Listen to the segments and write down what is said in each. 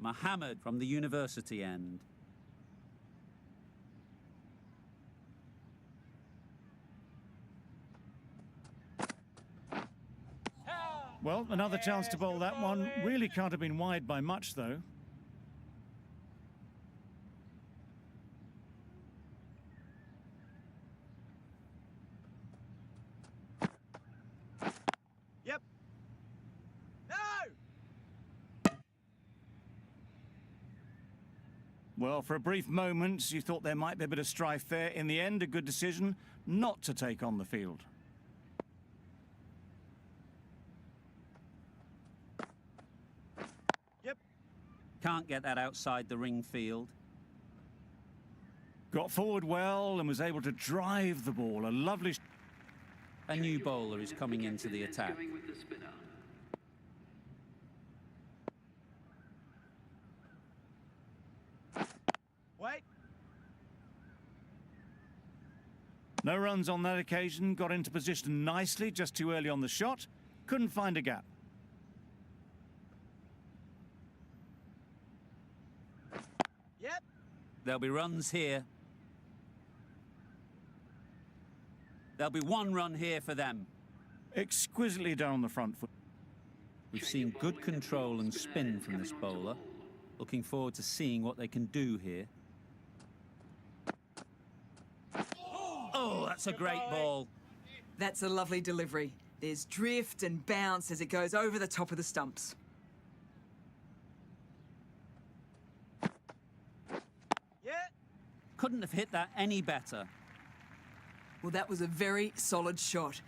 Mohammed from the university end. Well, another chance to bowl that one. Really can't have been wide by much, though. Yep. No! Well, for a brief moment, you thought there might be a bit of strife there. In the end, a good decision not to take on the field. Yep. Can't get that outside the ring field. Got forward well and was able to drive the ball. A lovely... A new bowler is coming into the attack. Wait. No runs on that occasion. Got into position nicely, just too early on the shot. Couldn't find a gap. Yep. There'll be runs here. There'll be one run here for them. Exquisitely done on the front foot. We've seen good control and spin from this bowler. Looking forward to seeing what they can do here. Oh, that's a great ball. That's a lovely delivery. There's drift and bounce as it goes over the top of the stumps. Yeah. Couldn't have hit that any better. Well, that was a very solid shot.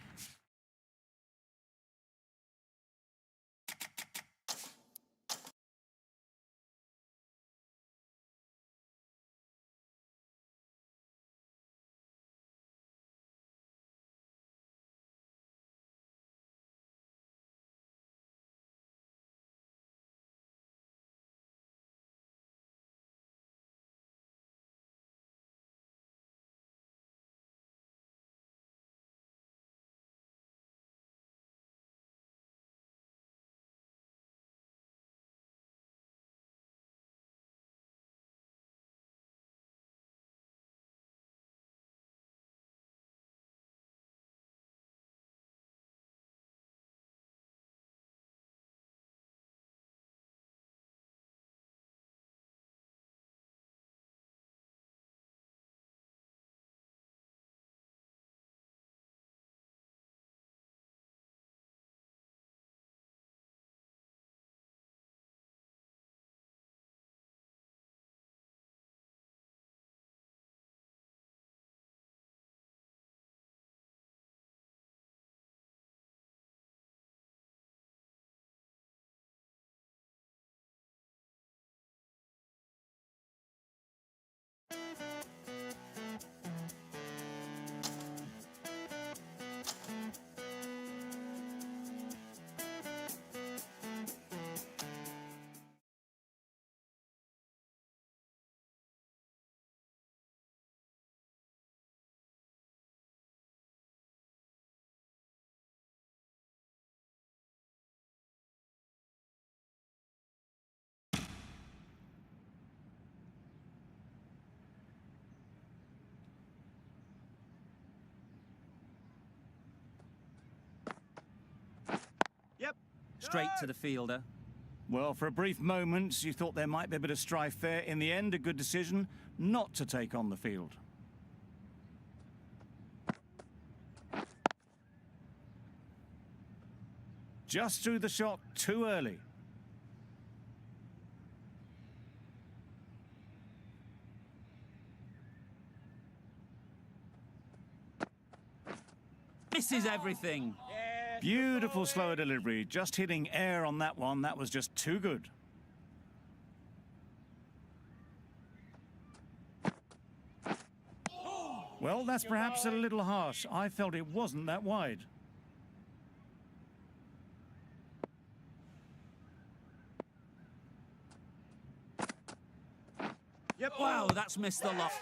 Yep. Straight to the fielder. Well, for a brief moment, you thought there might be a bit of strife there. In the end, a good decision not to take on the field. Just threw the shot too early. Misses everything. Yeah. Beautiful slower delivery. Just hitting air on that one. That was just too good. Well, that's perhaps a little harsh. I felt it wasn't that wide. Yep. Wow, that's missed the lot.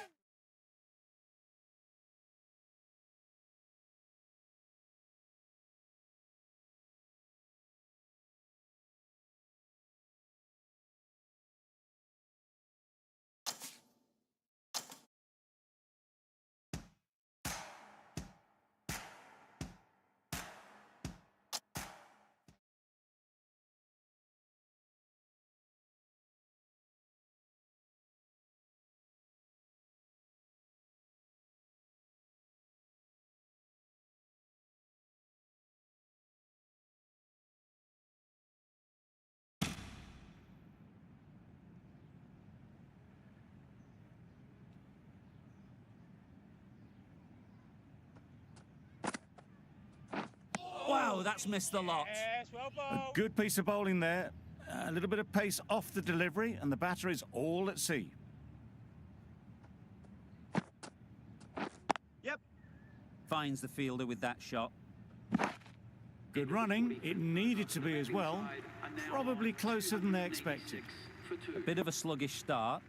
No, that's missed the lot. Yes, well A bowled. good piece of bowling there. A little bit of pace off the delivery, and the batter is all at sea. Yep. Finds the fielder with that shot. Good running. It needed to be as well. Probably closer than they expected. A bit of a sluggish start.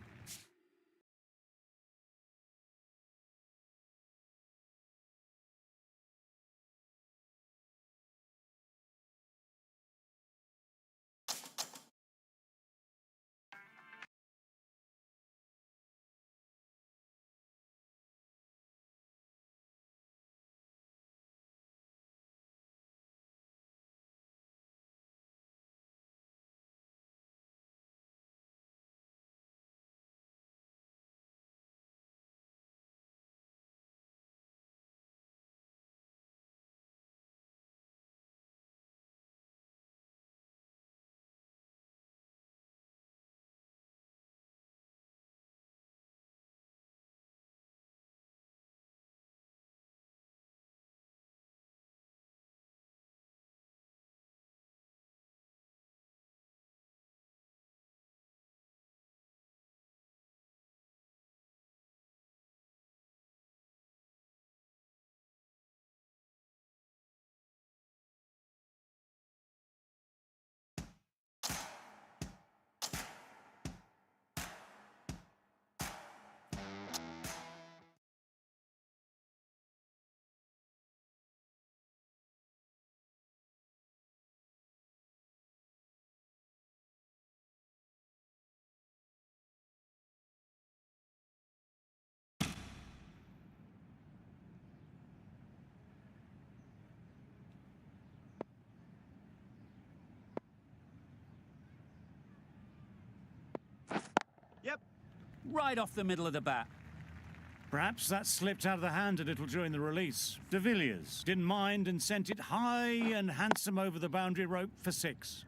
Yep. Right off the middle of the bat. Perhaps that slipped out of the hand a little during the release. De Villiers didn't mind and sent it high and handsome over the boundary rope for 6.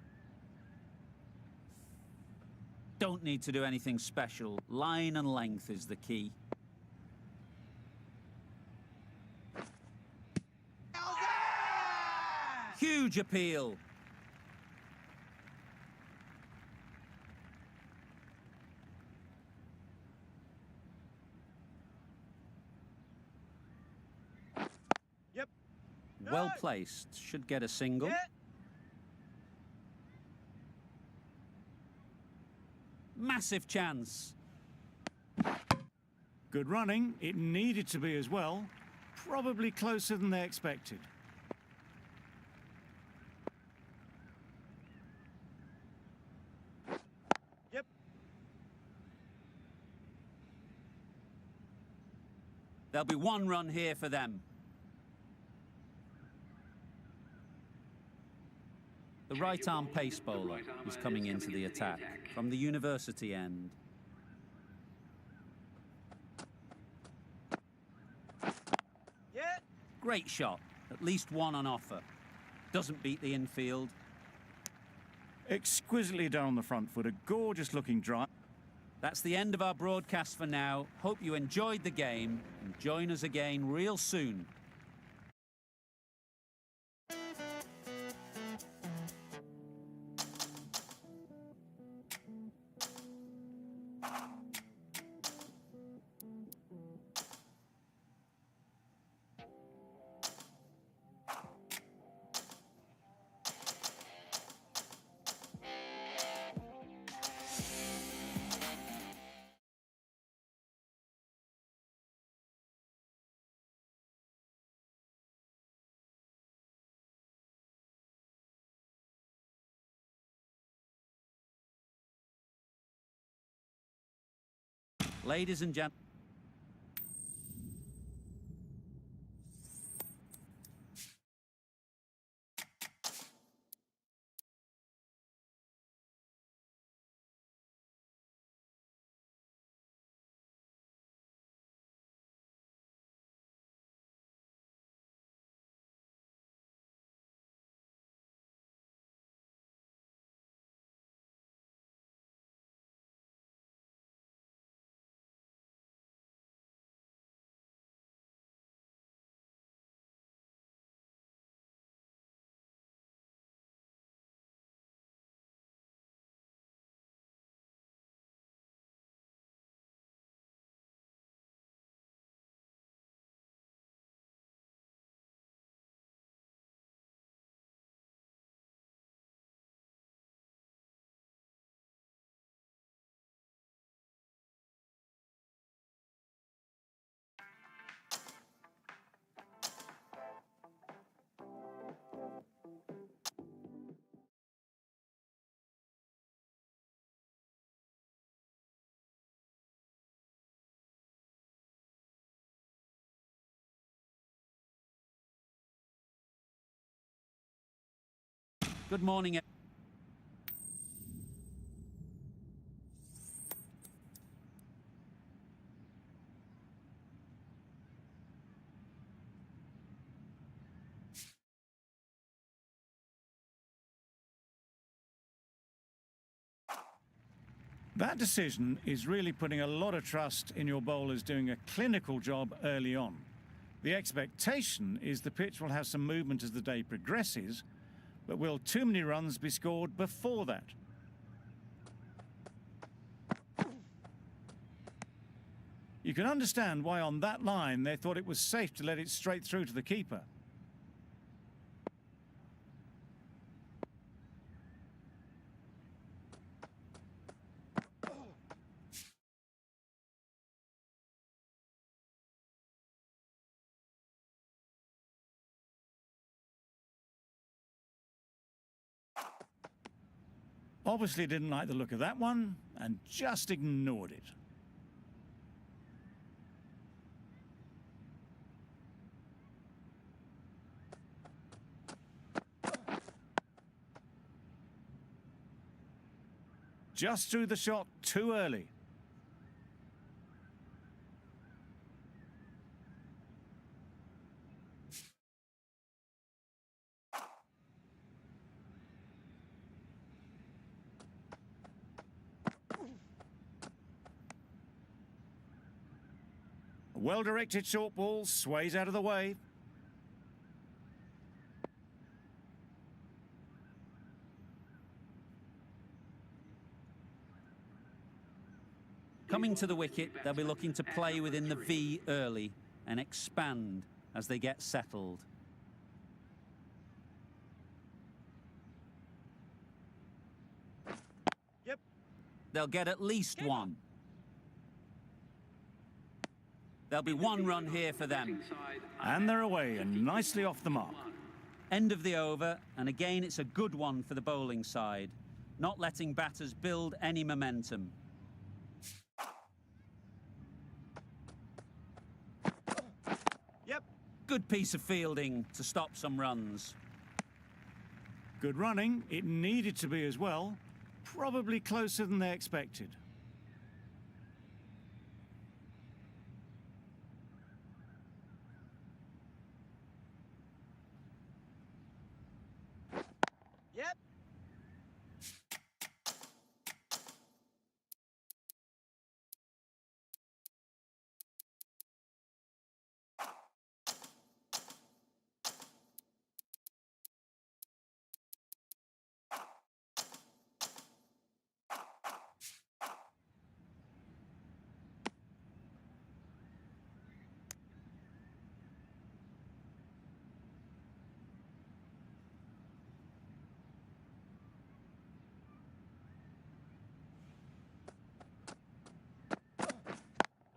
Don't need to do anything special. Line and length is the key. Huge appeal. Yep. Well No. placed. Should get a single. Yeah. Massive chance. Good running. It needed to be as well. Probably closer than they expected. Yep. There'll be one run here for them. The right-arm pace bowler is coming into the attack from the university end. Yeah. Great shot. At least one on offer. Doesn't beat the infield. Exquisitely done on the front foot. A gorgeous looking drive. That's the end of our broadcast for now. Hope you enjoyed the game and join us again real soon. Ladies and gentlemen. Good morning. That decision is really putting a lot of trust in your bowlers doing a clinical job early on. The expectation is the pitch will have some movement as the day progresses, but will too many runs be scored before that? You can understand why on that line they thought it was safe to let it straight through to the keeper. Obviously didn't like the look of that one and just ignored it. Just threw the shot too early. A well-directed short ball sways out of the way. Coming to the wicket, they'll be looking to play within the V early and expand as they get settled. Yep. They'll get at least one. There'll be one run here for them. And they're away and nicely off the mark. End of the over, and again it's a good one for the bowling side, not letting batters build any momentum. Yep. Good piece of fielding to stop some runs. Good running. It needed to be as well. Probably closer than they expected. Yep.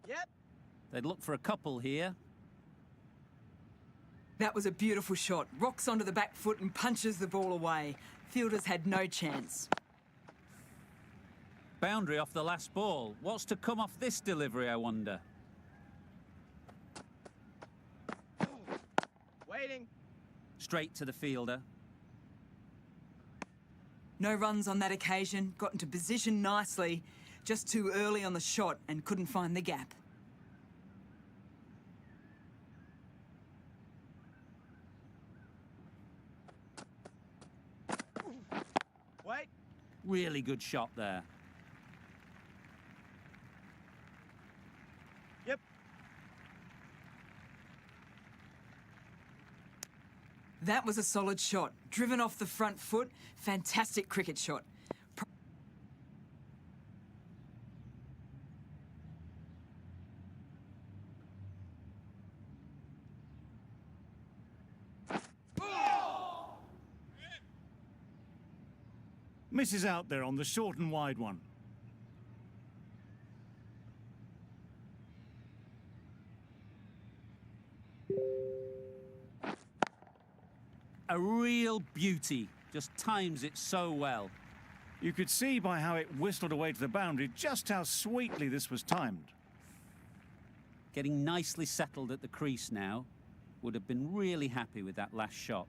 Yep. They'd look for a couple here. That was a beautiful shot. Rocks onto the back foot and punches the ball away. Fielders had no chance. Boundary off the last ball. What's to come off this delivery, I wonder? Waiting. Straight to the fielder. No runs on that occasion. Got into position nicely. Just too early on the shot and couldn't find the gap. Wait. Really good shot there. Yep. That was a solid shot. Driven off the front foot. Fantastic cricket shot. Misses out there on the short and wide one. A real beauty. Just times it so well. You could see by how it whistled away to the boundary just how sweetly this was timed. Getting nicely settled at the crease now. Would have been really happy with that last shot.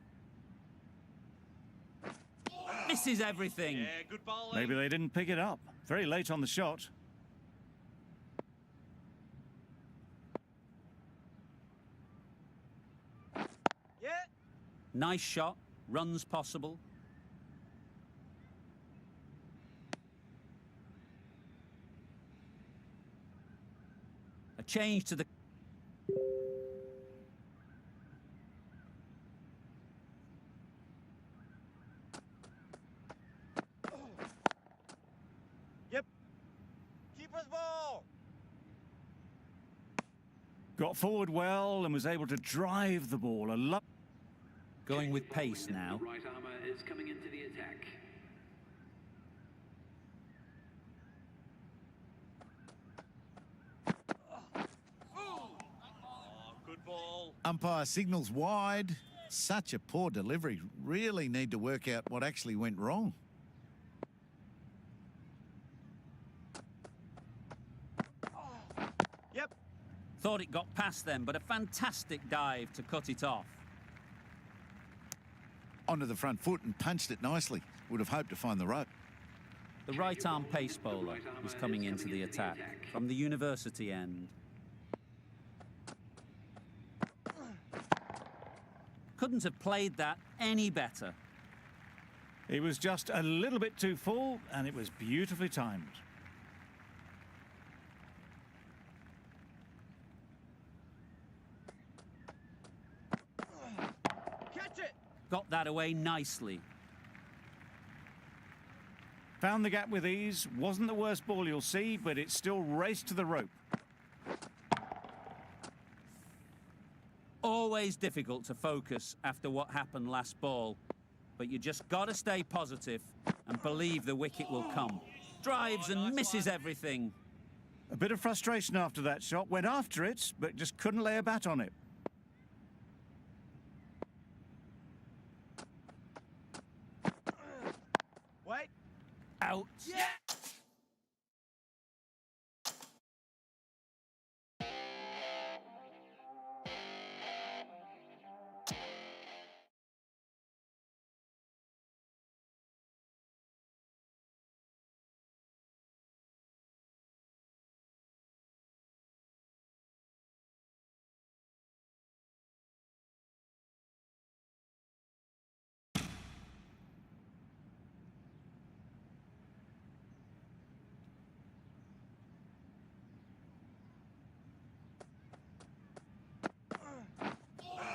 Misses everything. Yeah, good bowling. Maybe they didn't pick it up. Very late on the shot. Yeah. Nice shot. Runs possible. A change to the... Yep. Keeper's ball. Got forward well and was able to drive the ball. Going with pace now. The right armour is coming into the attack. Oh, good ball. Umpire signals wide. Such a poor delivery. Really need to work out what actually went wrong. Yep. Thought it got past them, but a fantastic dive to cut it off. Onto the front foot and punched it nicely. Would have hoped to find the rope. The right-arm pace bowler is coming into the attack from the university end. Couldn't have played that any better. It was just a little bit too full and it was beautifully timed. Catch it. Got that away nicely. Found the gap with ease. Wasn't the worst ball you'll see, but it still raced to the rope. Always difficult to focus after what happened last ball, but you just got to stay positive and believe the wicket will come. Drives and misses everything. A bit of frustration after that shot. Went after it, but just couldn't lay a bat on it. Wait. Out. Yeah.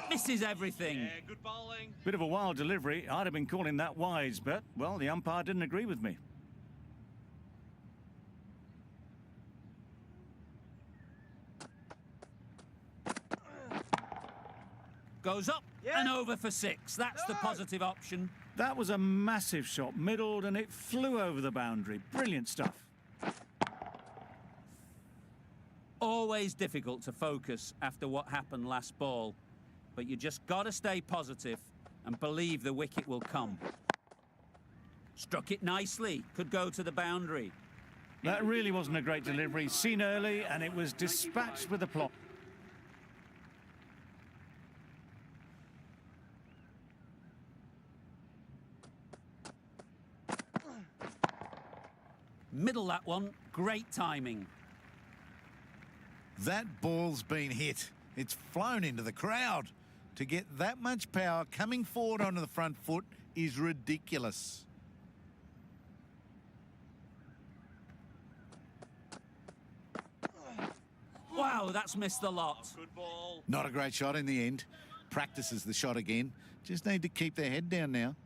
Misses everything. Yeah, good bowling. Bit of a wild delivery. I'd have been calling that wise, but, well, the umpire didn't agree with me. Goes up Yeah. and over for 6. That's the No. positive option. That was a massive shot, middled, and it flew over the boundary. Brilliant stuff. Always difficult to focus after what happened last ball, but you just got to stay positive and believe the wicket will come. Struck it nicely. Could go to the boundary. That really wasn't a great delivery. Seen early, and it was dispatched with aplomb. Middle that one. Great timing. That ball's been hit. It's flown into the crowd. To get that much power coming forward onto the front foot is ridiculous. Wow, that's missed the lot. Good ball. Not a great shot in the end. Practices the shot again. Just need to keep their head down now.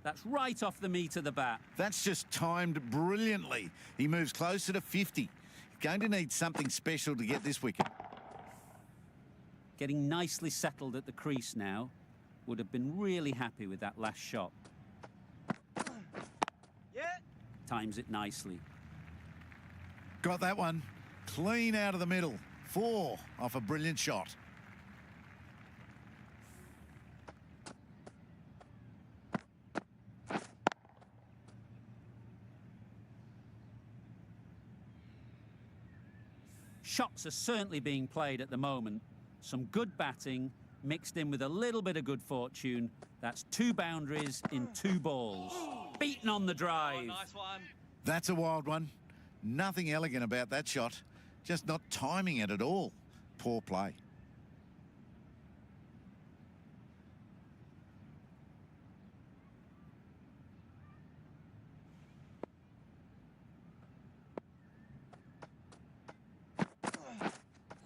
That's right off the meat of the bat. That's just timed brilliantly. He moves closer to 50. Going to need something special to get this wicket. Getting nicely settled at the crease now. Would have been really happy with that last shot. Yeah. Times it nicely. Got that one. Clean out of the middle. 4 off a brilliant shot. shots are certainly being played at the moment. Some good batting mixed in with a little bit of good fortune. That's 2 boundaries in 2 balls. Beaten on the Oh, drive. nice one. That's a wild one. Nothing elegant about that shot. Just not timing it at all. Poor play.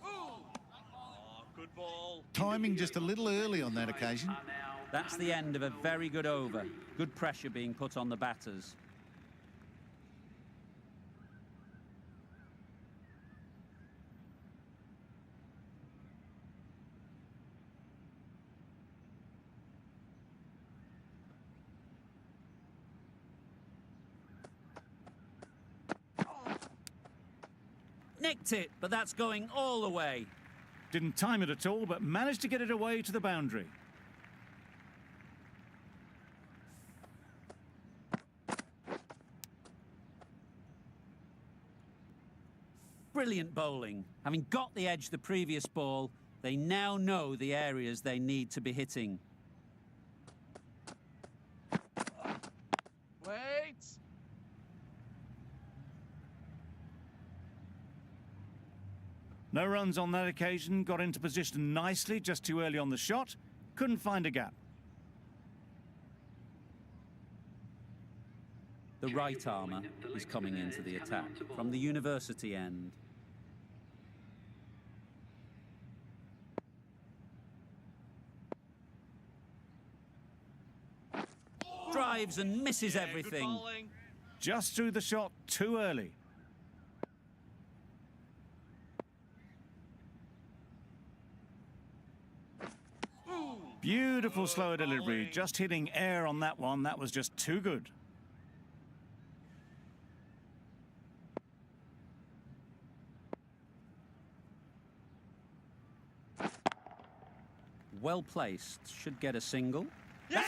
Oh, good ball. Timing just a little early on that occasion. Are now That's the end of a very good over. Good pressure being put on the batters. Nicked it, but that's going all the way. Didn't time it at all, but managed to get it away to the boundary. Brilliant bowling. Having got the edge the previous ball, they now know the areas they need to be hitting. Wait. No runs on that occasion, got into position nicely, just too early on the shot. Couldn't find a gap. The right armour is coming into the attack from the university end. Drives and misses Yeah, good everything. bowling. Just threw the shot too early. Beautiful slower delivery, bowling. just hitting air on that one. That was just too good. Well placed, should get a single. Yeah.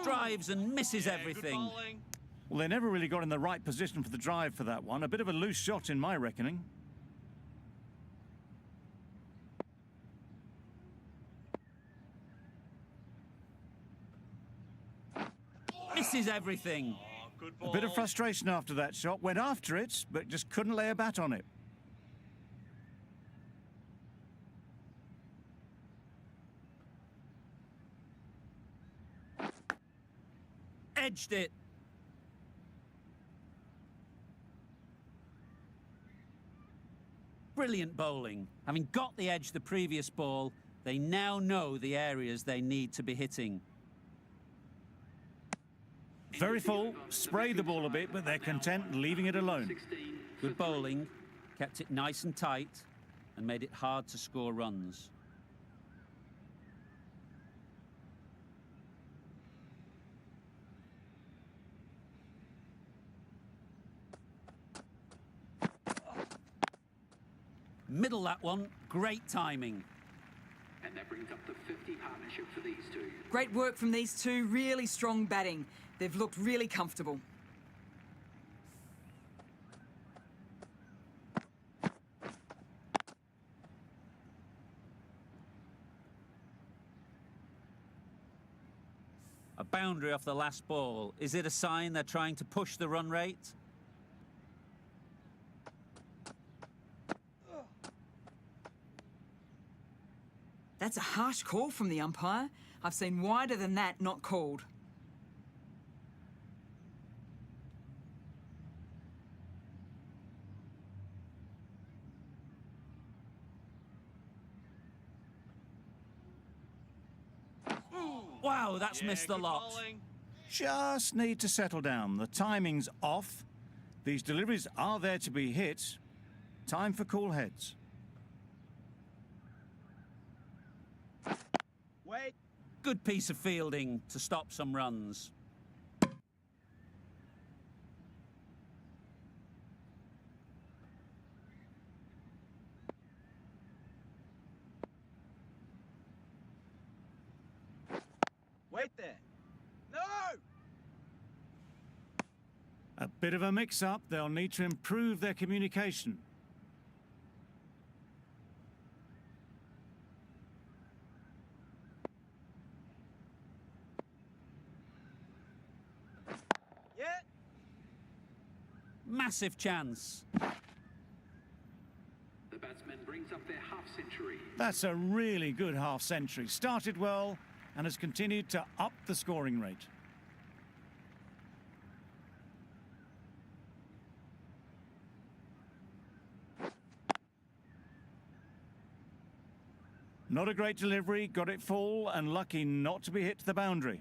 Drives and misses Yeah, good everything. bowling. Well, they never really got in the right position for the drive for that one. A bit of a loose shot in my reckoning. Misses everything. Oh, good A ball. bit of frustration after that shot. Went after it, but just couldn't lay a bat on it. Edged it. Brilliant bowling. Having got the edge the previous ball, they now know the areas they need to be hitting. Very full, sprayed the ball a bit, but they're content leaving it alone. 16. Good bowling, kept it nice and tight, and made it hard to score runs. Middle that one, great timing. And that brings up the 50 partnership for these two. Great work from these two, really strong batting. They've looked really comfortable. A boundary off the last ball. Is it a sign they're trying to push the run rate? That's a harsh call from the umpire. I've seen wider than that not called. Wow, that's Yeah, missed the good lot. bowling. just need to settle down. The timing's off. These deliveries are there to be hit. Time for cool heads. Wait. Good piece of fielding to stop some runs. Wait there. No! A bit of a mix-up. They'll need to improve their communication. Yeah. Massive chance. The batsman brings up their half-century. That's a really good half-century. Started well and has continued to up the scoring rate. Not a great delivery, got it full and lucky not to be hit to the boundary.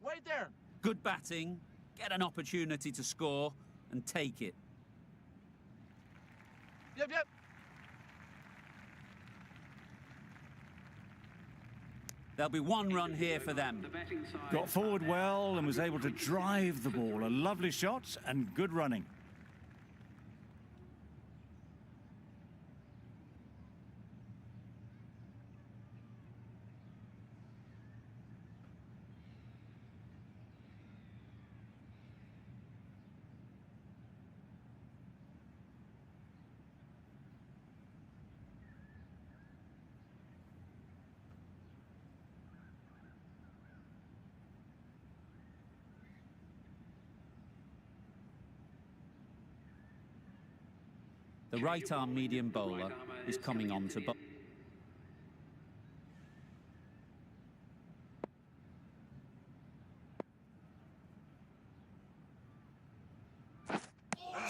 Wait there. Good batting, get an opportunity to score and take it. Yep. There'll be one run here for them. The batting side. Got forward well and was able to drive the ball. A lovely shot and good running. The right-arm medium bowler is coming on to bowl.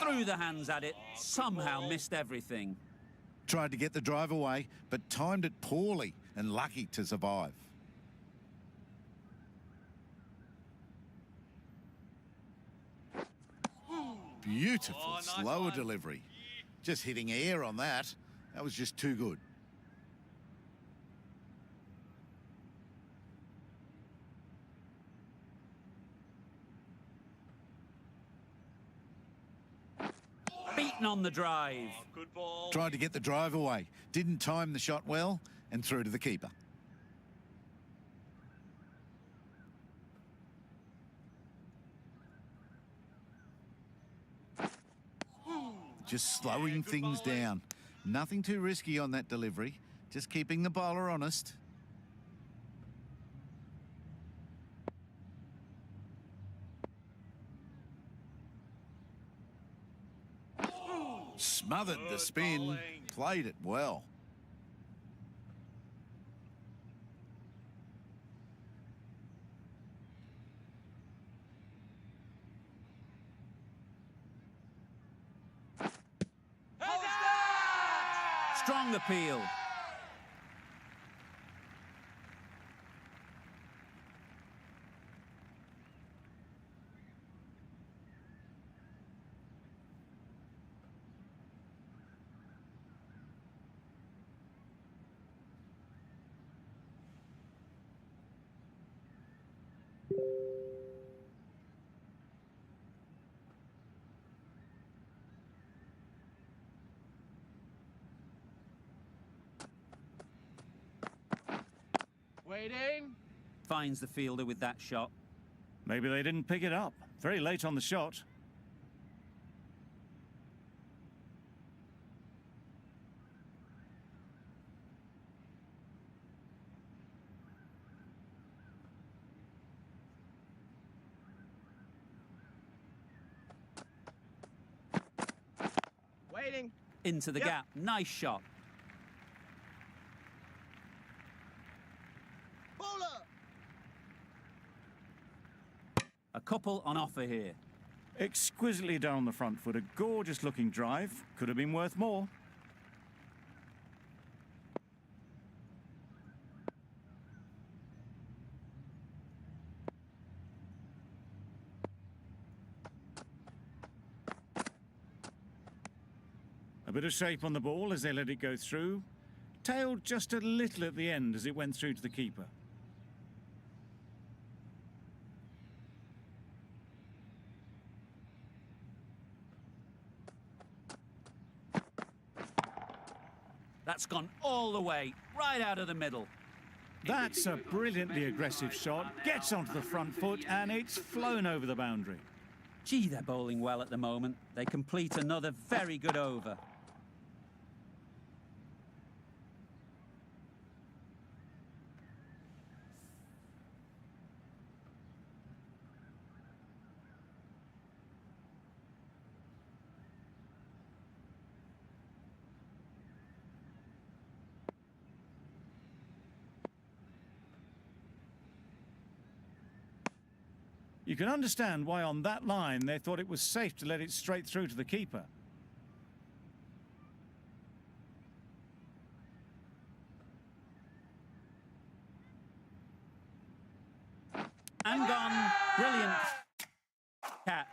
Threw the hands at it, somehow missed everything. Tried to get the drive away, but timed it poorly and lucky to survive. Beautiful Oh, nice slower one. delivery. Just hitting air on that. That was just too good. Beaten on the drive. Good ball. Tried to get the drive away. Didn't time the shot well and threw to the keeper. Just slowing good things bowling. down. Nothing too risky on that delivery. Just keeping the bowler honest. Smothered the Good spin. bowling. Played it well. Strong appeal. Waiting. Finds the fielder with that shot. Maybe they didn't pick it up. Very late on the shot. Waiting. Into the Yep. gap. Nice shot. Bowler. A couple on offer here. Exquisitely down the front foot. A gorgeous looking drive. Could have been worth more. bit of shape on the ball as they let it go through. Tailed just a little at the end as it went through to the keeper. That's gone all the way, right out of the middle. That's a brilliantly aggressive shot. Gets onto the front foot and it's flown over the boundary. Gee, they're bowling well at the moment. They complete another very good over. You can understand why on that line they thought it was safe to let it straight through to the keeper. And gone. Brilliant catch.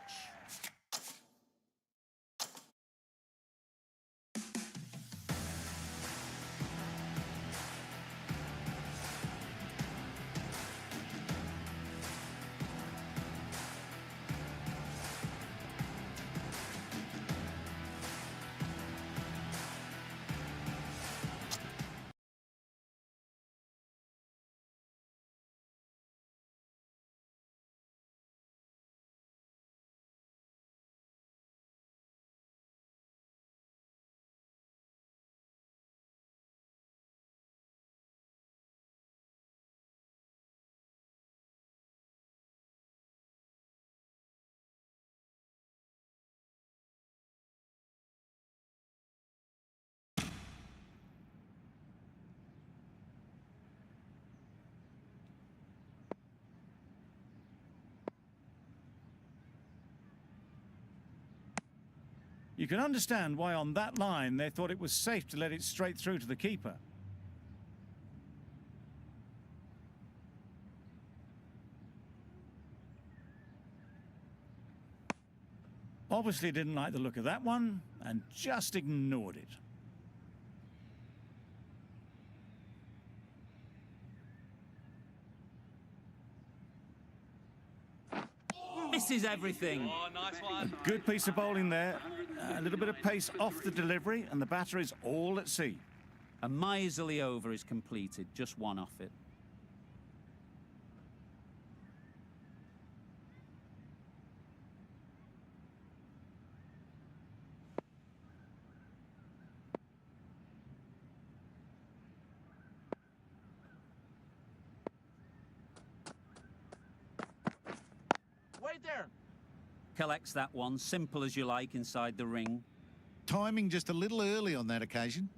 You can understand why on that line they thought it was safe to let it straight through to the keeper. Obviously didn't like the look of that one and just ignored it. Misses everything. Oh, nice one. A good piece of bowling there. A little bit of pace off the delivery and the batter is all at sea. A miserly over is completed, just one off it. Wait there. Collects that one, simple as you like, inside the ring. Timing just a little early on that occasion.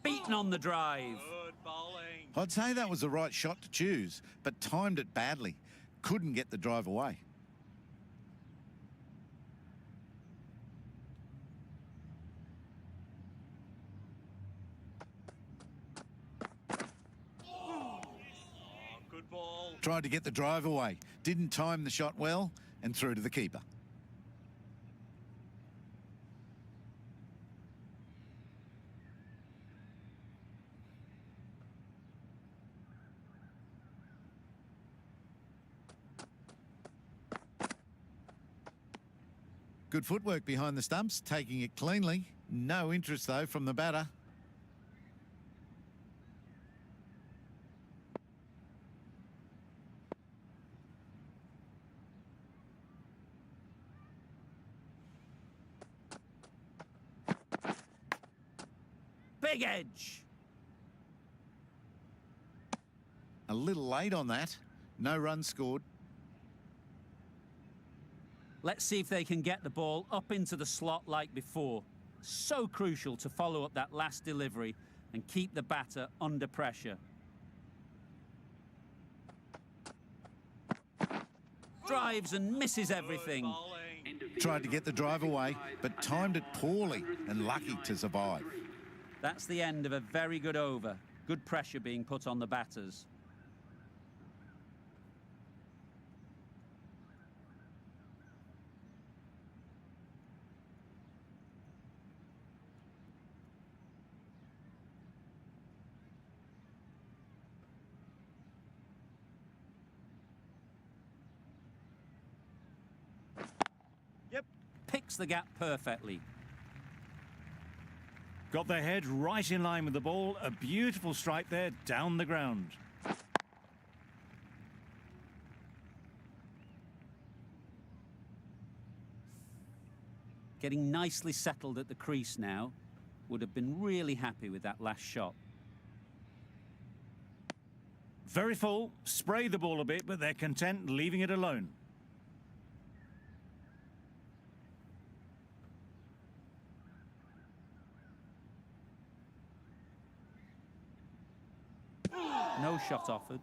Beaten on the drive. Good bowling. I'd say that was the right shot to choose, but timed it badly. Couldn't get the drive away. Good ball. Tried to get the drive away. Didn't time the shot well and threw to the keeper. Good footwork behind the stumps, taking it cleanly. No interest, though, from the batter. Big edge. A little late on that. No runs scored. Let's see if they can get the ball up into the slot like before. So crucial to follow up that last delivery and keep the batter under pressure. Drives and misses everything. Bowling. Tried to get the drive away, but timed it poorly and lucky to survive. That's the end of a very good over. Good pressure being put on the batters. Yep. Picks the gap perfectly. Got their head right in line with the ball. A beautiful strike there down the ground. Getting nicely settled at the crease now. Would have been really happy with that last shot. Very full, spray the ball a bit, but they're content leaving it alone. No shot offered.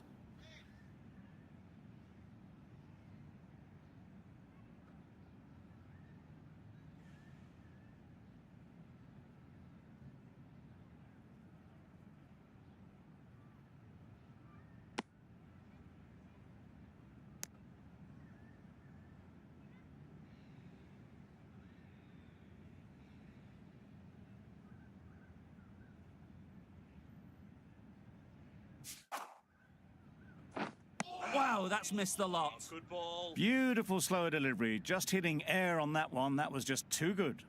Wow, that's missed the lot. Good ball. Beautiful slower delivery, just hitting air on that one. That was just too good.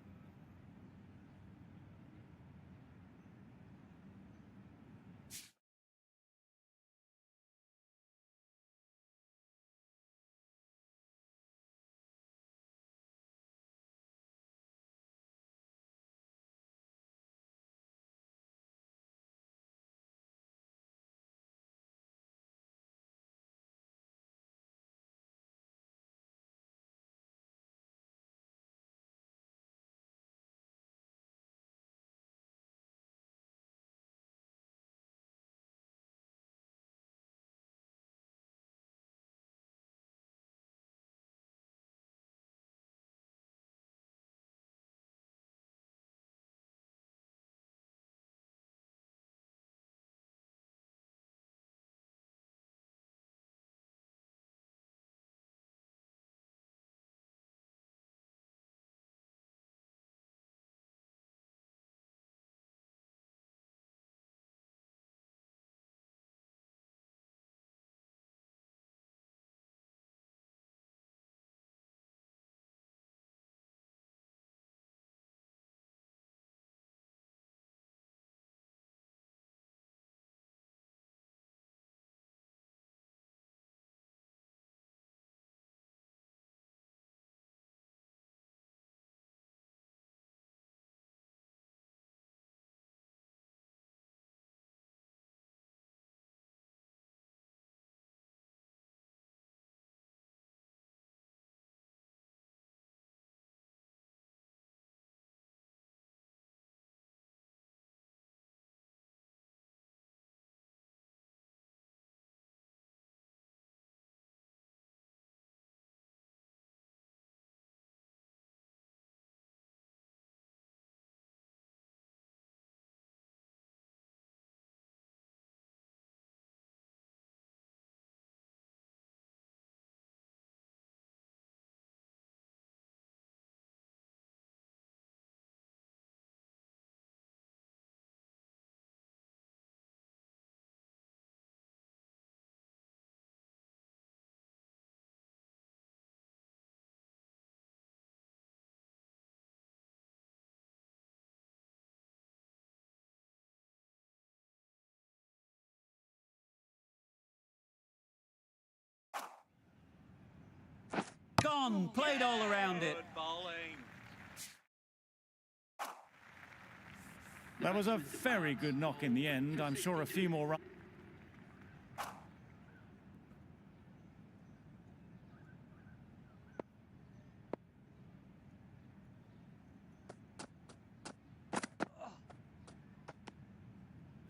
Gone, played all around it. Good bowling. That was a very good knock in the end. I'm sure a few more runs.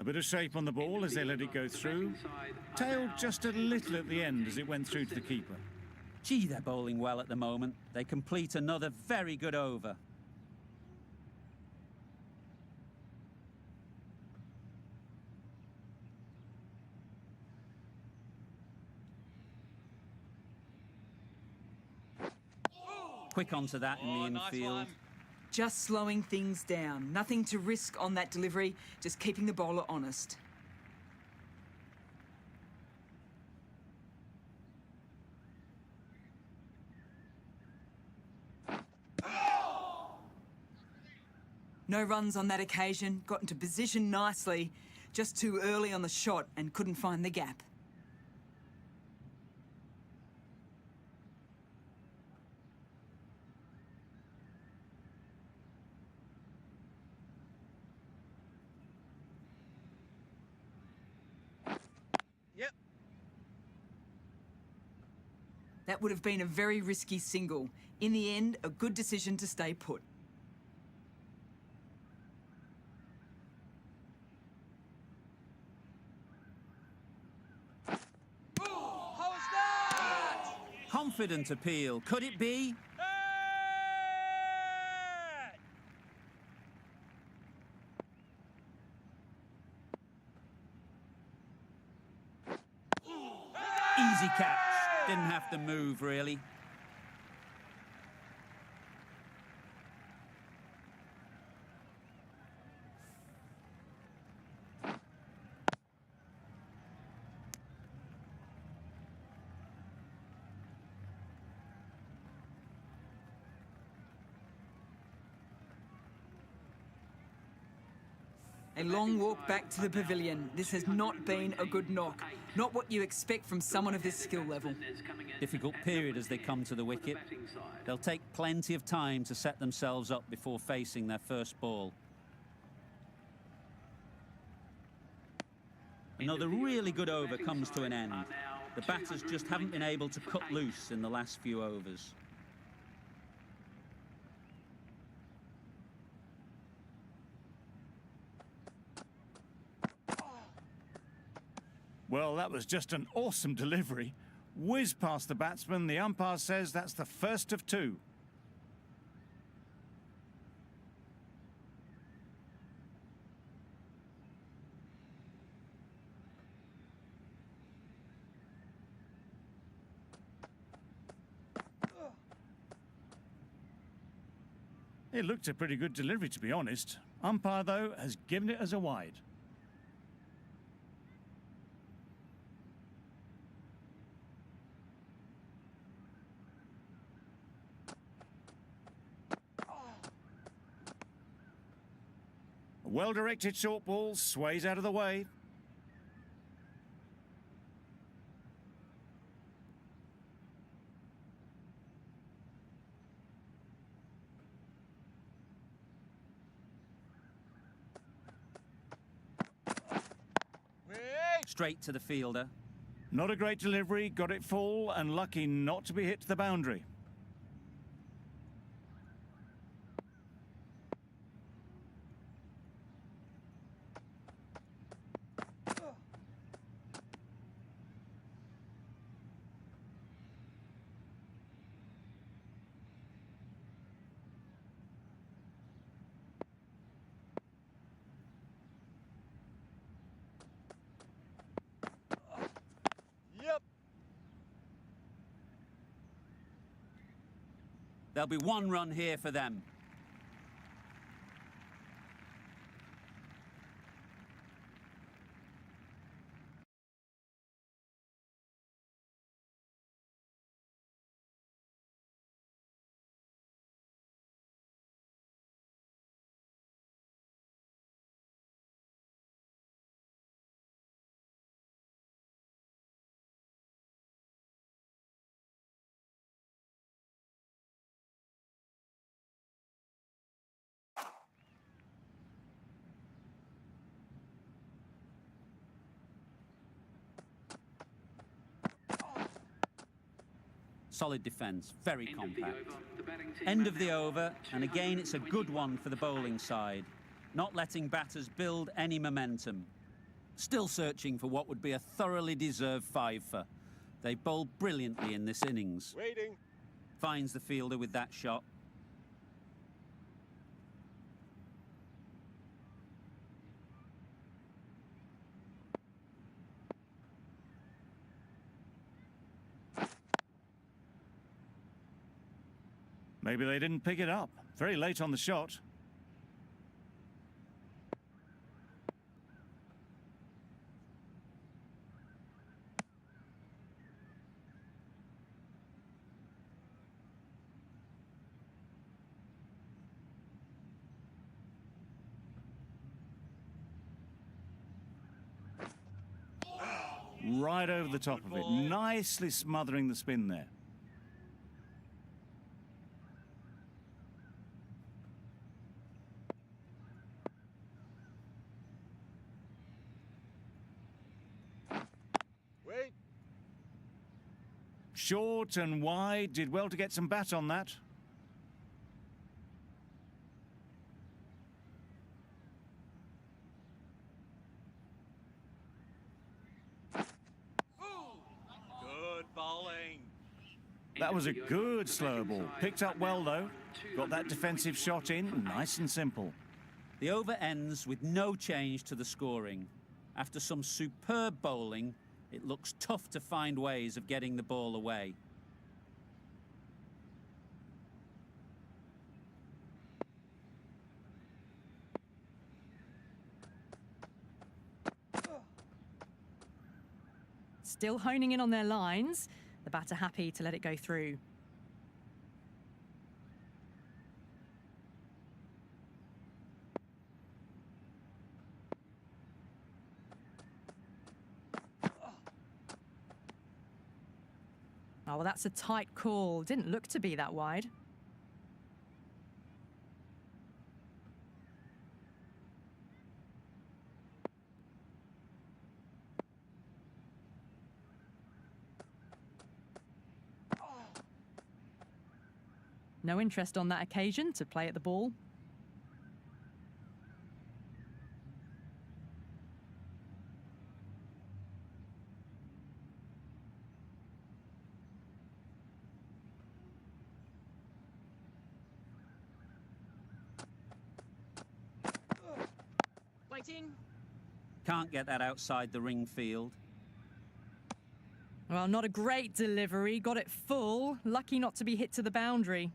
bit of shape on the ball as they let it go through. Tailed just a little at the end as it went through to the keeper. Gee, they're bowling well at the moment. They complete another very good over. Quick onto that in the nice infield. one. Just slowing things down. Nothing to risk on that delivery, just keeping the bowler honest. No runs on that occasion, got into position nicely, just too early on the shot and couldn't find the gap. Yep. That would have been a very risky single. In the end, a good decision to stay put. How's that? Confident appeal. Could it be? Hey! Easy catch. Didn't have to move, really. A long walk back to the pavilion. This has not been a good knock. Not what you expect from someone of this skill level. Difficult period as they come to the wicket. They'll take plenty of time to set themselves up before facing their first ball. Another really good over comes to an end. The batters just haven't been able to cut loose in the last few overs. Well, that was just an awesome delivery. Whiz past the batsman. The umpire says that's the first of two. It looked a pretty good delivery, to be honest. Umpire, though, has given it as a wide. A well-directed short ball sways out of the way. Wait. Straight to the fielder. Not a great delivery, got it full and lucky not to be hit to the boundary. Yep. There'll be one run here for them. Solid defence, very compact. End of the over, and again it's a good one for the bowling side, not letting batters build any momentum. Still searching for what would be a thoroughly deserved five for. They bowled brilliantly in this innings. Waiting. Finds the fielder with that shot. Maybe they didn't pick it up. Very late on the shot. Right over the top of it, nicely smothering the spin there. Wait. Short and wide, did well to get some bat on that. Good bowling. That was a good slow ball. Picked up well though. Got that defensive shot in, nice and simple. The over ends with no change to the scoring. After some superb bowling, it looks tough to find ways of getting the ball away. Still honing in on their lines. The batter happy to let it go through. Oh, well, that's a tight call. Didn't look to be that wide. No interest on that occasion to play at the ball. Waiting. Can't get that outside the ring field. Well, not a great delivery. Got it full. Lucky not to be hit to the boundary.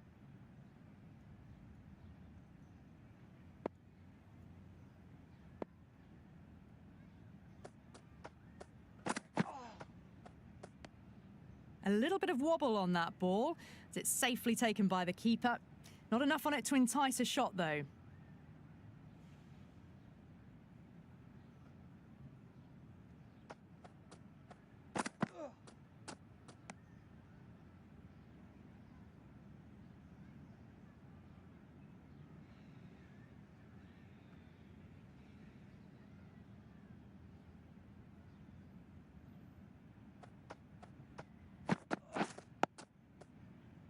A little bit of wobble on that ball, as it's safely taken by the keeper. Not enough on it to entice a shot, though.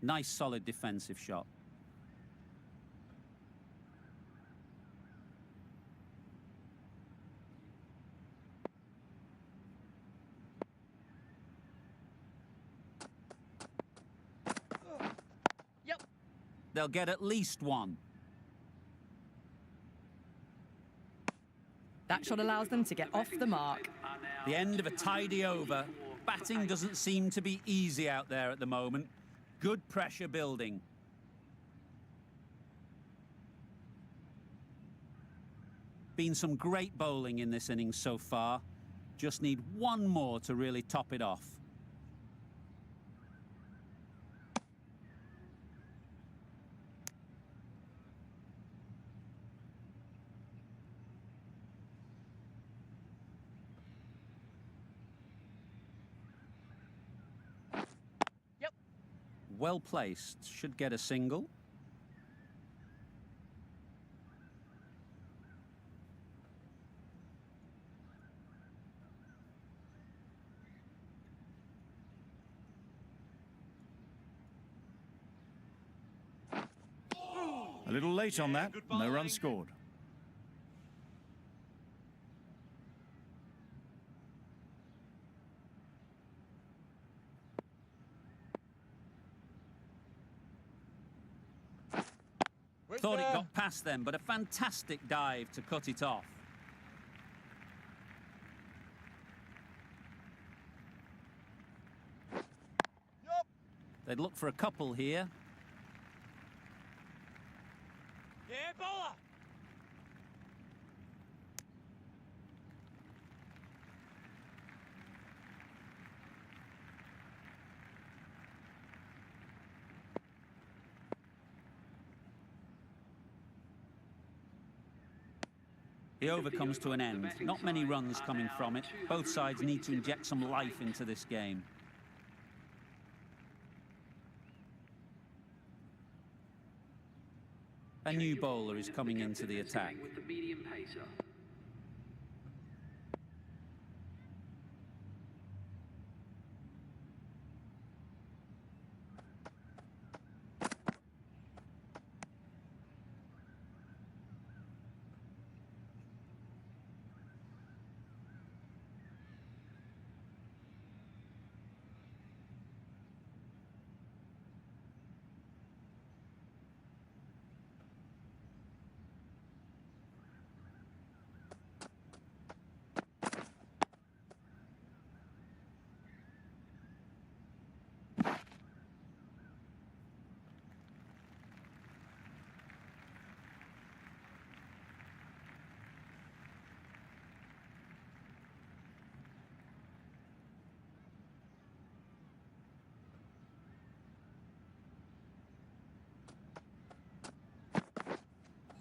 Nice solid defensive shot. Yep. They'll get at least one. That shot allows them to get off the mark. The end of a tidy over. Batting doesn't seem to be easy out there at the moment. Good pressure building. Been some great bowling in this innings so far. Just need one more to really top it off. Well placed, should get a single. A little late on that, no run scored. Thought it got past them, but a fantastic dive to cut it off. They'd look for a couple here. Yeah, bowler. The over comes to an end. Not many runs coming from it. Both sides need to inject some life into this game. A new bowler is coming into the attack. With the medium pacer.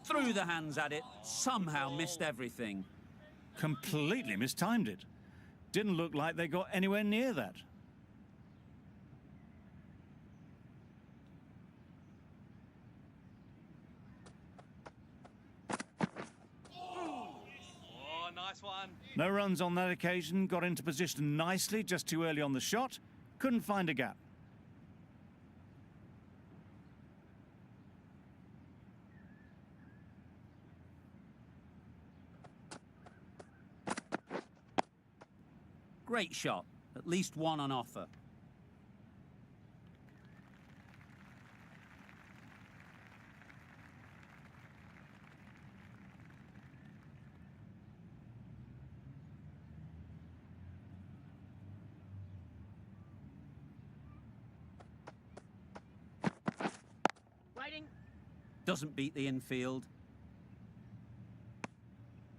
Threw the hands at it, somehow missed everything. Completely mistimed it. Didn't look like they got anywhere near that. Oh, nice one. No runs on that occasion, got into position nicely just too early on the shot. Couldn't find a gap. Great shot, at least one on offer. Waiting. Doesn't beat the infield.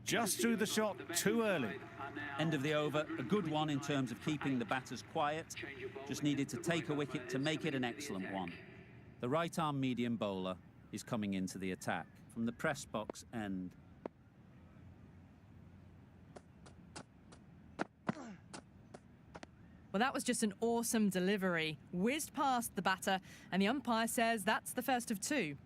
Just threw the shot too early. End of the over, a good one in terms of keeping the batters quiet. Just needed to take a wicket to make it an excellent one. The right-arm medium bowler is coming into the attack from the press box end. Well, that was just an awesome delivery. Whizzed past the batter, and the umpire says that's the first of two.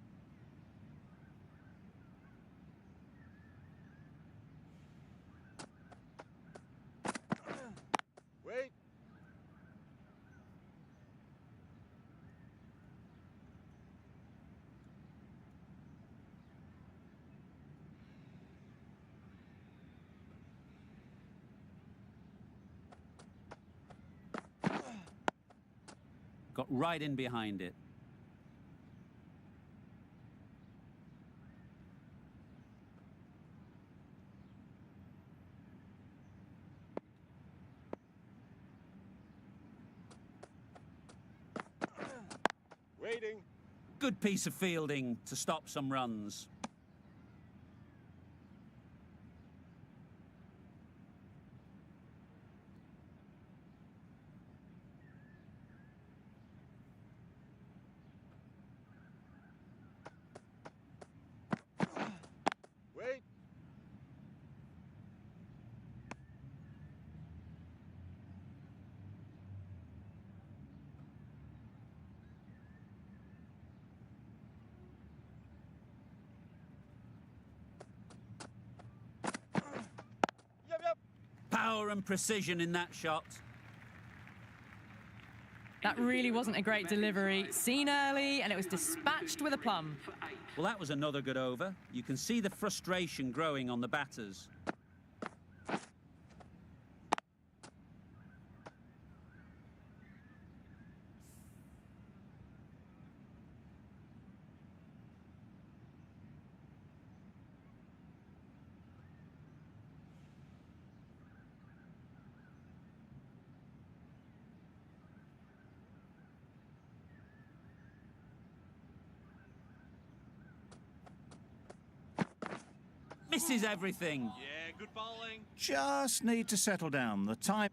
Wait. Got right in behind it. Waiting. Good piece of fielding to stop some runs. Wait. Yep. Power and precision in that shot. That really wasn't a great delivery. Seen early, and it was dispatched with a plum. Well, that was another good over. You can see the frustration growing on the batters. Misses everything. Yeah, good bowling. Just need to settle down. The time...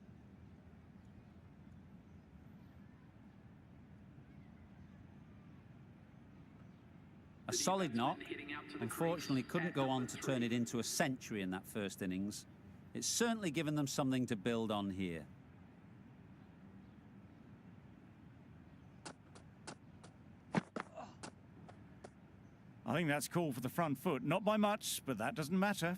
A solid knock. Heading out to the Unfortunately, crease couldn't at go on number to turn 3. it into a century in that first innings. It's certainly given them something to build on here. I think that's called for the front foot. Not by much, but that doesn't matter.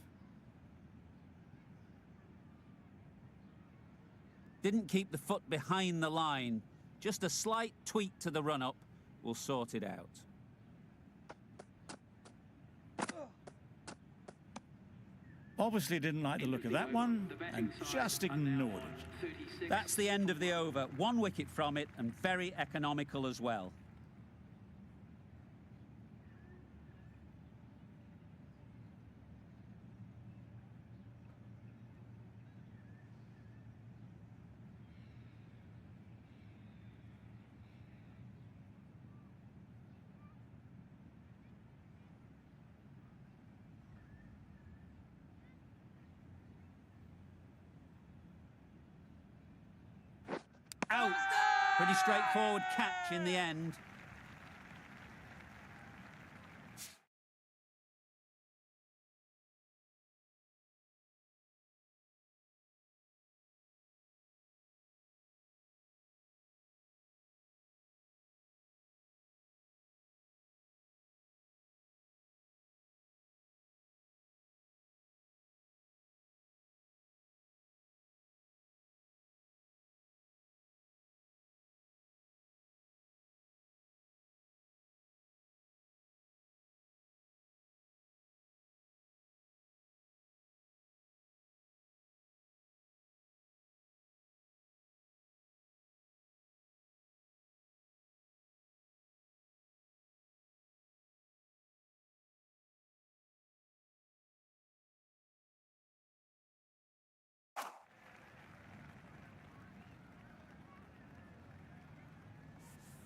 Didn't keep the foot behind the line. Just a slight tweak to the run-up will sort it out. Obviously didn't like the look of that one and just ignored it. 36. That's the end of the over. 1 wicket from it and very economical as well. Out. Pretty straightforward catch in the end.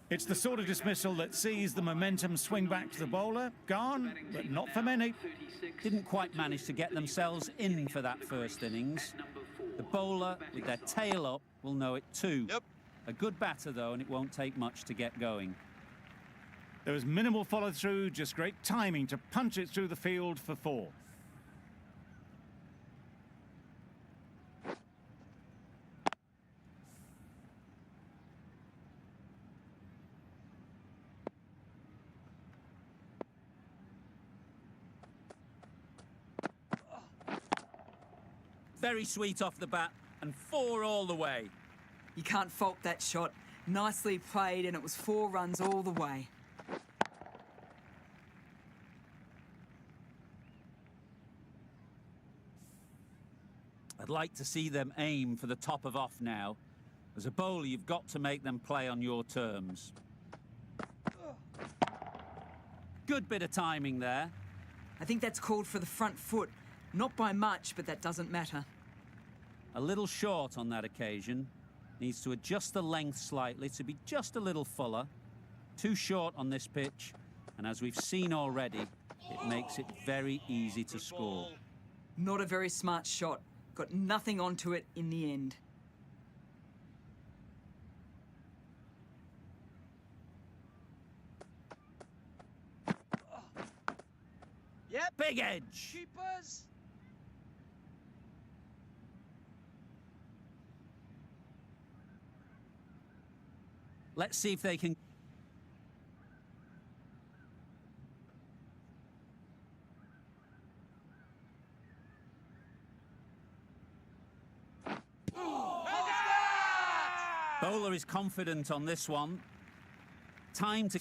It's the sort of dismissal that sees the momentum swing back to the bowler. Gone, but not for many. 36. Didn't quite manage to get themselves in for that first innings. Number 4. The bowler, with their tail up, will know it too. Yep. A good batter, though, and it won't take much to get going. There was minimal follow-through, just great timing to punch it through the field for 4. Very sweet off the bat, and 4 all the way. You can't fault that shot. Nicely played, and it was 4 runs all the way. I'd like to see them aim for the top of off now. As a bowler, you've got to make them play on your terms. Good bit of timing there. I think that's called for the front foot. Not by much, but that doesn't matter. A little short on that occasion. Needs to adjust the length slightly to be just a little fuller. Too short on this pitch, and as we've seen already, it makes it very easy to score. Not a very smart shot. Got nothing onto it in the end. Yep. Big edge! Keepers. Let's see if they can... Bowler is confident on this one. Time to...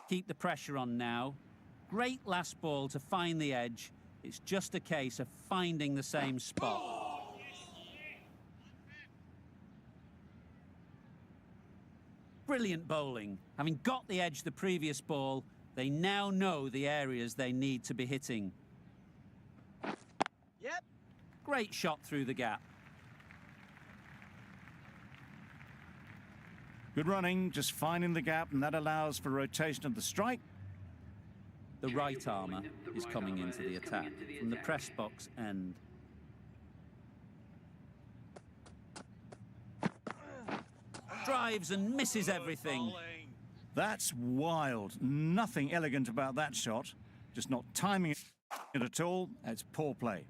Keep the pressure on now. Great last ball to find the edge. It's just a case of finding the same spot. Brilliant bowling. Having got the edge the previous ball, they now know the areas they need to be hitting. Yep. Great shot through the gap. Good running, just finding the gap, and that allows for rotation of the strike. The right armour is coming into the attack from the press box end. Drives and misses everything. Bowling. That's wild. Nothing elegant about that shot. Just not timing it at all. It's poor play.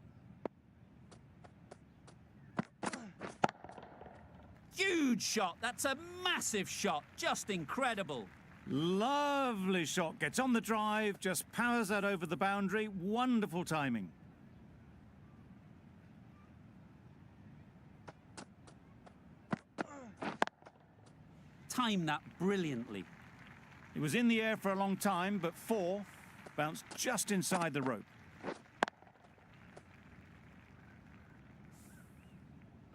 Huge shot. That's a massive shot. Just incredible. Lovely shot. Gets on the drive, just powers that over the boundary. Wonderful timing. Timed that brilliantly. It was in the air for a long time, but 4 bounced just inside the rope.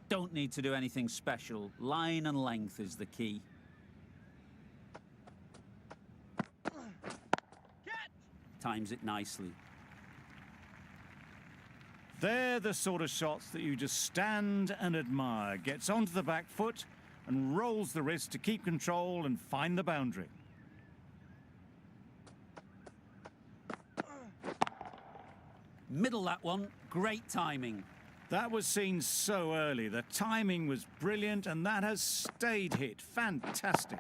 Don't need to do anything special. Line and length is the key. Times it nicely. They're the sort of shots that you just stand and admire. Gets onto the back foot and rolls the wrist to keep control and find the boundary. Middle that one. Great timing. That was seen so early. The timing was brilliant, and that has stayed hit. Fantastic.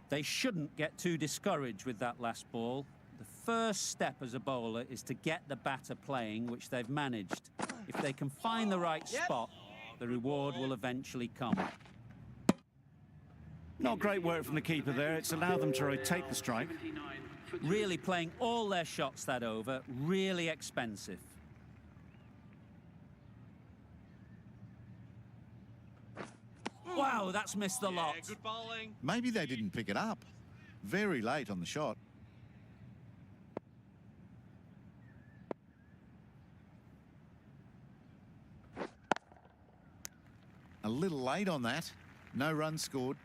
They shouldn't get too discouraged with that last ball. The first step as a bowler is to get the batter playing, which they've managed. If they can find the right spot, the reward will eventually come. Not great work from the keeper there. It's allowed them to rotate the strike. Really playing all their shots that over, really expensive. Wow, that's missed the lot. Yeah, good bowling. Maybe they didn't pick it up. Very late on the shot. A little late on that. No runs scored.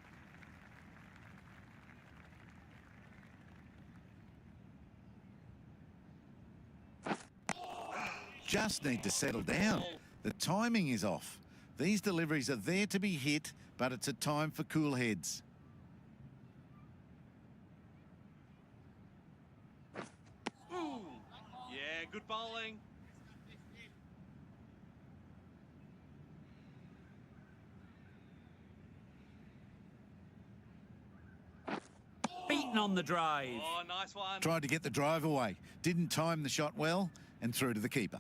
Just need to settle down. The timing is off. These deliveries are there to be hit, but it's a time for cool heads. Yeah, good bowling. Beaten on the drive. Oh, nice one. Tried to get the drive away. Didn't time the shot well and through to the keeper.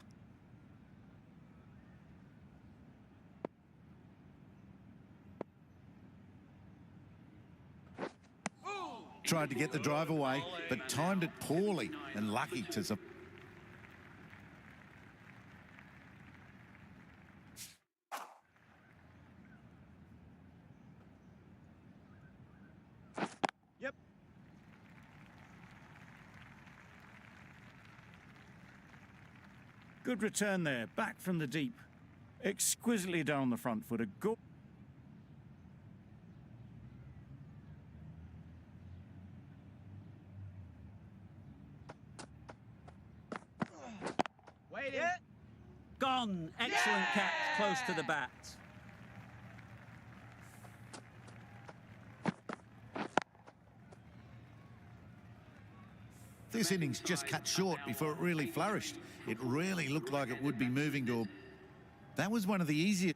Tried to get the drive away, but timed it poorly and lucky to... Yep. Good return there, back from the deep. Exquisitely done on the front foot. A good... Waiting. Yeah. Gone. Excellent catch, close to the bat. This innings just cut short before it really flourished. It really looked like it would be moving to a... That was one of the easier...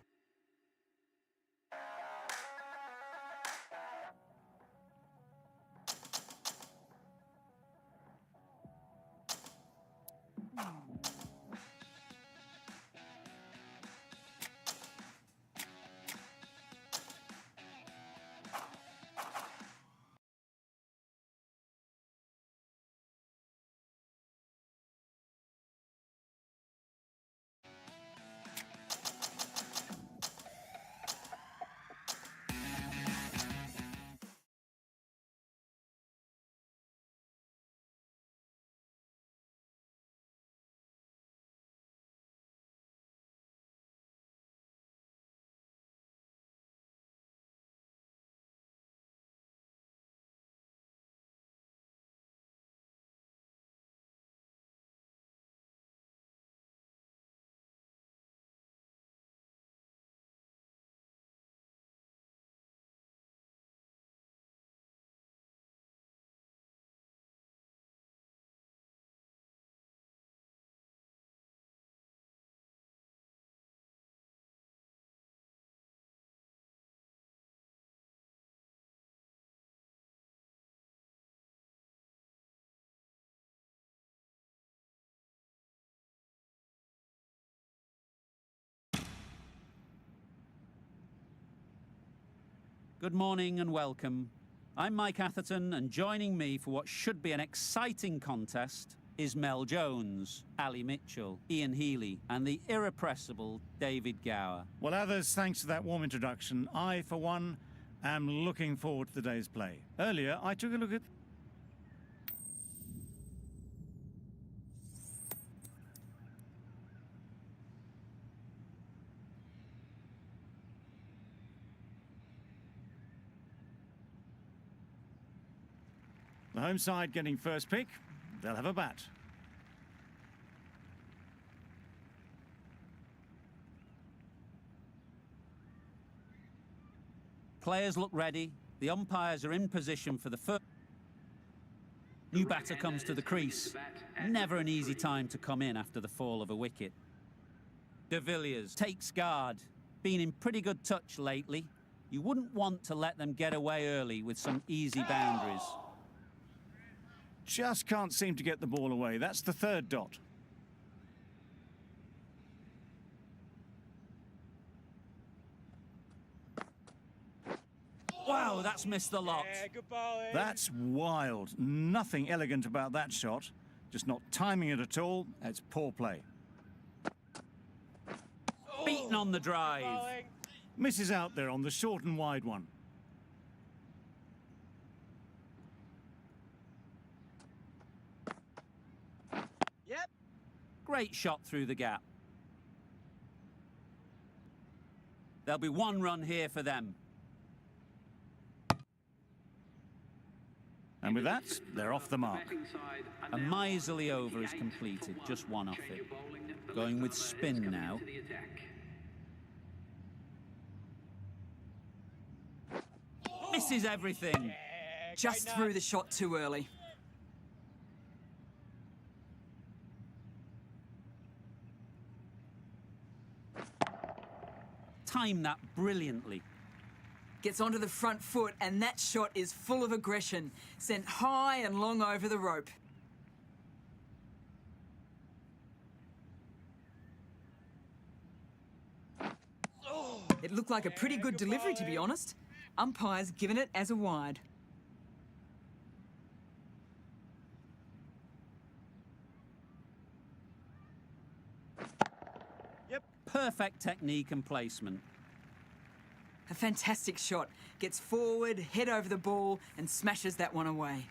Good morning and welcome. I'm Mike Atherton, and joining me for what should be an exciting contest is Mel Jones, Ali Mitchell, Ian Healy, and the irrepressible David Gower. Well, others, thanks to that warm introduction, I, for one, am looking forward to the day's play. Earlier, I took a look at... The home side getting first pick. They'll have a bat. Players look ready. The umpires are in position for the first. New batter comes to the crease. Never an easy time to come in after the fall of a wicket. De Villiers takes guard. Been in pretty good touch lately. You wouldn't want to let them get away early with some easy boundaries. Just can't seem to get the ball away. That's the third dot. Wow, that's missed the lot. Yeah, good bowling. That's wild. Nothing elegant about that shot. Just not timing it at all. It's poor play. Beaten on the drive. Bowling. Misses out there on the short and wide one. Yep. Great shot through the gap. There'll be one run here for them. And with that, they're off the mark. A miserly over is completed, just one off it. Going with spin now. Misses everything. Yeah, Just great threw nut. the shot too early. Timed that brilliantly. Gets onto the front foot, and that shot is full of aggression. Sent high and long over the rope. It looked like a pretty good delivery, to be honest. Umpire's given it as a wide. Yep. Perfect technique and placement. A fantastic shot. Gets forward, head over the ball, and smashes that one away.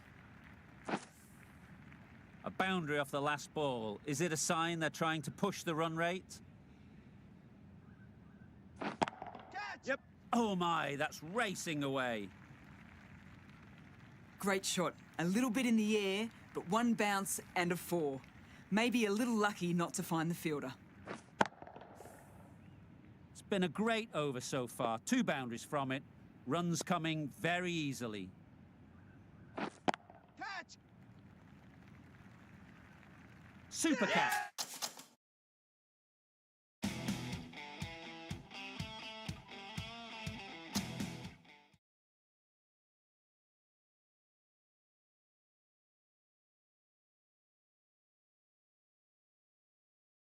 A boundary off the last ball. Is it a sign they're trying to push the run rate? Yep. Oh my, that's racing away. Great shot. A little bit in the air, but one bounce and a 4. Maybe a little lucky not to find the fielder. It's been a great over so far. 2 boundaries from it. Runs coming very easily. Catch. Super catch.